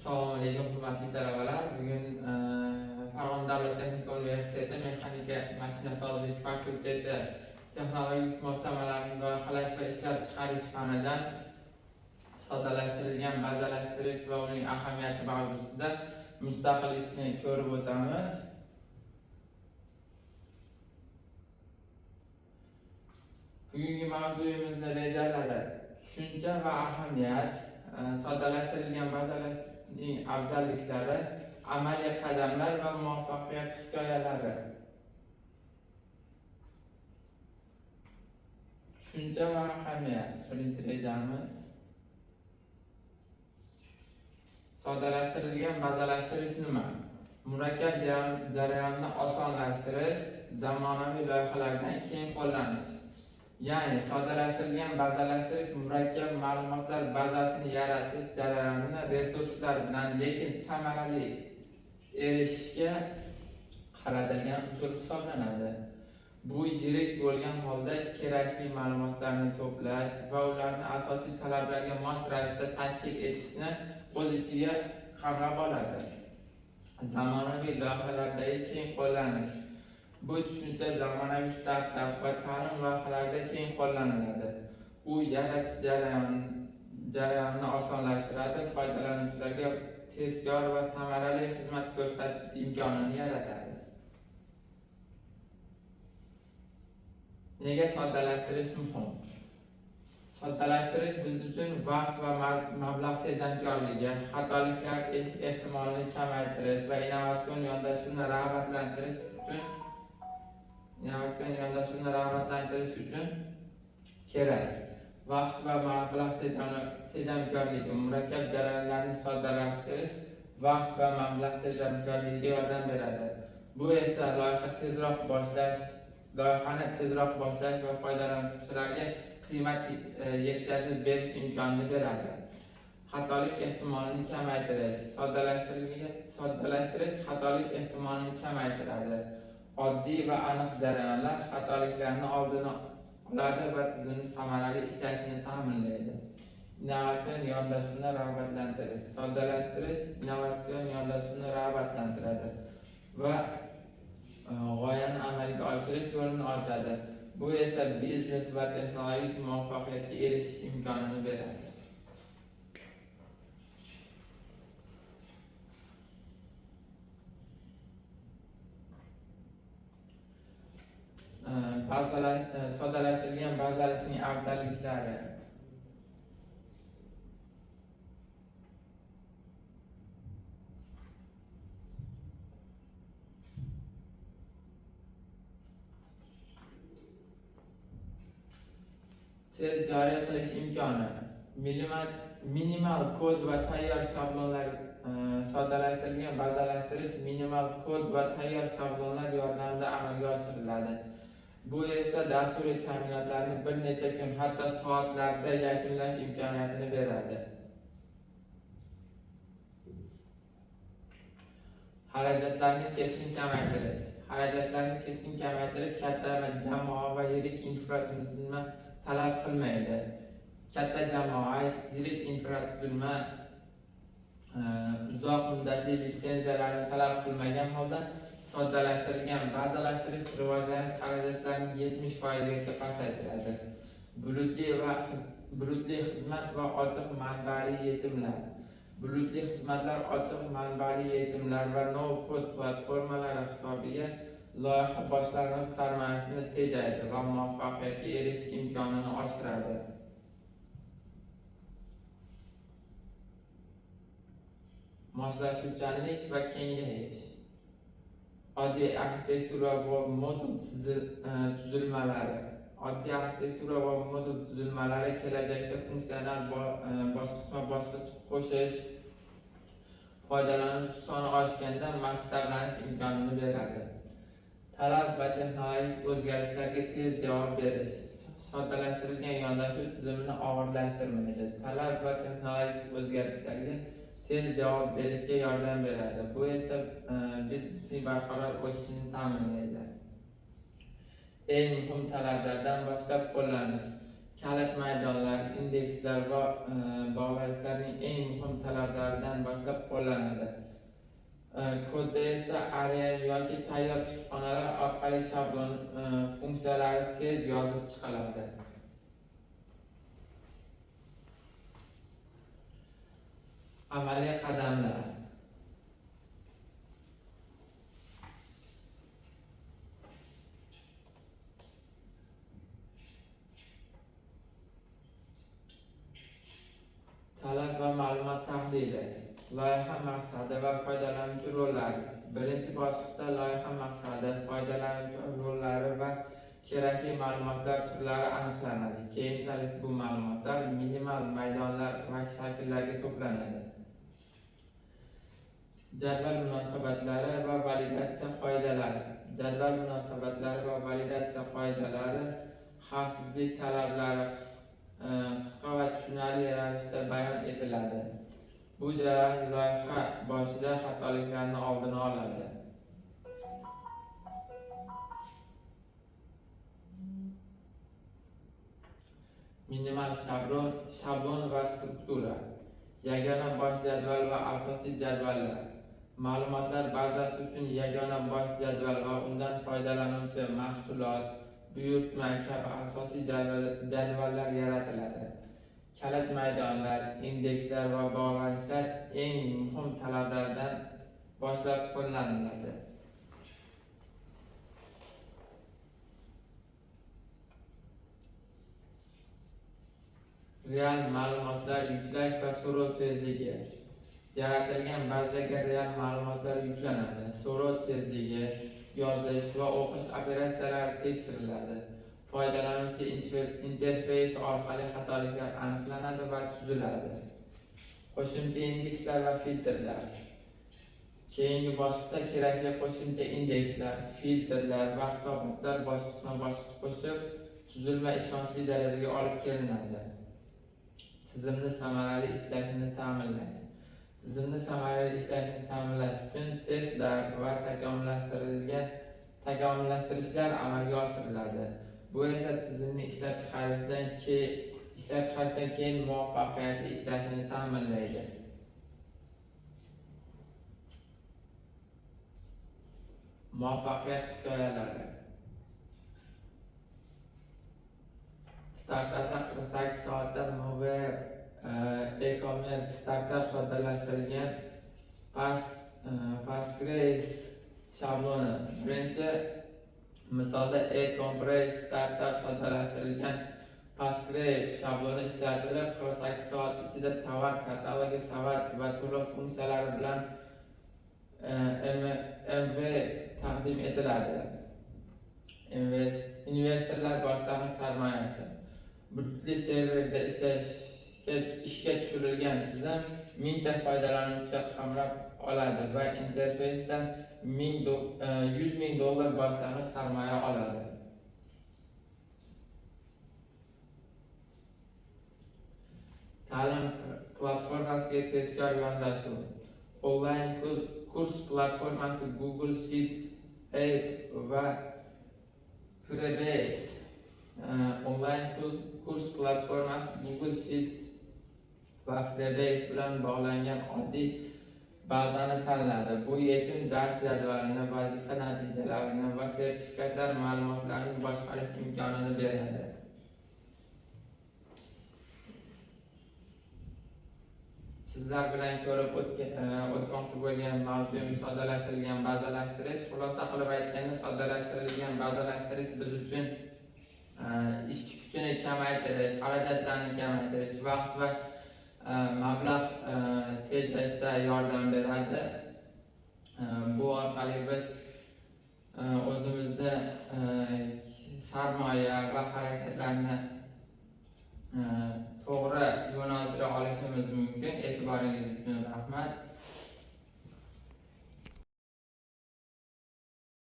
Assalomu alaykum hurmatli talabalar. Bugun Farg'ona davlat texnika universiteti mexanika mashina sozlik fakulteti texnologik moslamalarni loyihalash va ishlab chiqarish fanidan soddalashtirilgan bazalashtirish va uning ahamiyati mavzusida mustaqil ishni ko'rib o'tamiz. Bugungi mavzuyimizning rejalari: tushuncha va ahamiyat, soddalashtirilgan bazalashning afzalliklari, amaliy qadamlar va muvaffaqiyat hikoyalari. Tushuncha va ahamiyat. Birinchi rejamiz: soddalashtirilgan bazalashtirish nima? Murakkab jarayonni osonlashtirish, zamonaviy loyihalardan keng qo'llanish. Ya'ni soddalashtirilgan bazalashtirish murakkab ma'lumotlar bazasini yaratish jarayonini resurslar bilan lekin samarali erishishga qaratilgan usul hisoblanadi. Bu yirik bo'lgan holda kerakli ma'lumotlarni to'plash va ularni asosiy talablarga mos ravishda tashkil etishni o'z ichiga qamrab oladi. Zamonaviy loyihalardagi keng qo'llanish. Bu tushuncha zamonaviy startap va ta'lim loyihalarida keng qo'llaniladi. U yaratish jarayonini osonlashtiradi, foydalanuvchilarga tezkor va samarali xizmat ko'rsatish imkonini yaratadi. Nega soddalashtirish muhim? Soddalashtirish biz uchun vaqt va mablag' tejamkorligi, xatoliklar ehtimolini kamaytirish va innovatsion yondashuvni rag'batlantirish uchun kerak. Vaqt va mablag' tejamkorligi, murakkab jarayonlarni soddalashtirish vaqt va mablag' tejamkorligiga yordam beradi. Bu esa loyihani tezroq boshlash va foydalanuvchilarga qiymat yetkazib berish imkonini beradi. Xatolik ehtimolini kamaytirish. Soddalashtirish xatolik ehtimolini kamaytiradi. Oddiy va aniq jarayonlar xatoliklarni oldini oladi va tizimning samarali ishlashini ta'minlaydi. Innovatsion yondashuvni rag'batlantirish. Soddalashtirish innovatsion yondashuvni rag'batlantiradi va g'oyani amalga oshirish yo'lini ochadi. Bu esa biznes va texnologik muvaffaqiyatga erishish imkonini beradi. Soddalashtirilgan bazalikning afzalliklari. Tez joriy qilish imkoni. Minimal kod va tayyor shablonlar. Soddalashtirilgan bazalashtirish minimal kod va tayyor shablonlar yordamida amalga oshiriladi. Bu esa dasturiy ta'minotlarni bir necha kun, hatto soatlarda yakunlash imkoniyatini beradi. Xarajatlarni keskin kamaytirish katta jamoa va yirik infratuzilma talab qilmaydi. Katta jamoa, yirik infratuzilma uzoq muddatli litsenziyalarni talab qilmagan holda soddalashtirilgan bazalashtirish rivojlanish xarajatlarining 70%gacha pasaytiradi. Bulutli xizmat va ochiq manbali yechimlar. Bulutli xizmatlar, ochiq manbali yechimlar va no-code platformalari hisobiga loyiha boshlang'ich sarmoyasini tejaydi va muvaffaqiyatga erishish imkonini oshiradi. Moslashuvchanlik va kengayish. Oddiy arxitektura va modul tuzilmalari kelajakda funksional bosqichma-bosqich qo'shish, foydalanuvchi soni oshganda masshtablanish imkonini beradi. Talab va texnologik o'zgarishlarga tez javob berish. Soddalashtirilgan yondashuv tizimini og'irlashtirmaydi. Talab va texnologik o'zgarishlarga tez javob berishga yordam beradi. Bu esa biznesning barqaror o'sishini ta'minlaydi. Eng muhim talablardan boshlab qo'llanish. kalit maydonlar, indekslar va bog'lashlarning eng muhim talablaridan boshlab qo'llanadi. Kodda esa Arial yoki tayyor kutubxonalar orqali shablon funksiyalari tez yozib chiqiladi. Amaliy qadamlar. Talab va ma'lumot tahlili. Loyiha maqsadi va foydalanuvchi rollari. Birinchi bosqichda loyiha maqsadi, foydalanuvchi rollari va kerakli ma'lumotlar turlari aniqlanadi. Keyinchalik bu ma'lumotlar minimal maydonlar va shakllarga to'planadi. Jadval munosabatlari va validatsiya qoidalari. Jadval munosabatlari va validatsiya qoidalari xavfsizlik talablari qisqa va tushunarli ravishda bayon etiladi. Bu jarayon loyiha boshida xatoliklarni oldini oladi. Minimal shablon va struktura. Yagona bosh jadval va asosiy jadvallar. Ma'lumotlar bazasi uchun yagona bosh jadval va undan foydalanuvchi mahsulot, buyurtma kabi asosiy jadvallar yaratiladi. Kalit maydonlar, indekslar va bog'lanishlar eng muhim talablardan boshlab qo'llaniladi. Real ma'lumotlar yuklash va so'rov tezligi. Yaratilgan bazaga real ma'lumotlar yuklanadi. So'rov tezligi, yozish va o'qish operatsiyalari tekshiriladi. Foydalanuvchi interfeysi orqali xatoliklar aniqlanadi va tuziladi. Qo'shimcha indekslar va filtrlar. Keyingi bosqichda kerakli qo'shimcha indekslar, filtrlar va hisobotlar bosqichma-bosqich qo'shib, tuzilma ishonchli darajaga olib kelinadi. Tizimni samarali ishlashini ta'minlash. Tizimni samarali ishlashini ta'minlash uchun testlar va takomillashtirishlar amalga oshiriladi. Bu esa tizimni ishlab chiqarishdan keyin muvaffaqiyatli ishlashini ta'minlaydi. Muvaffaqiyat hikoyalari. Startapda 48 soatda Mover e-commerce startup soddalashtirilgan Postgres shabloni. Birinchi misolda e-commerce startup soddalashtirilgan Postgres shabloni ishlatilib, 48 soat ichida tovar katalogi, savat va to'lov funksiyalari bilan MV taqdim etiladi. Investorlar boshlang'ich sarmoyasi. Bulutli serverda ishga tushirilgan tizim 1000 ta foydalanuvchi qamrab oladi va interfeysdan $100,000 boshlang'ich sarmoya oladi. Ta'lim platformasiga tezkor yondashuv. Onlayn kurs platformasi Google Sheets va Firebase. Onlayn kurs platformasi Google Sheets va Firebase bilan bog'langan oddiy bazani tanladi. Bu yechim dars jadvalini, vazifa natijalarini va sertifikatlar ma'lumotlarini boshqarish imkonini beradi. Sizlar bilan ko'rib o'tmoqchi bo'lgan mavzuimiz soddalashtirilgan bazalashtirish. Xulosa qilib aytganda, soddalashtirilgan bazalashtirish biz uchun ishchi kuchini kamaytirish, xarajatlarni kamaytirish, vaqt va mablag' tejashda yordam beradi. Bu orqali biz o'zimizda sarmoya va harakatlarni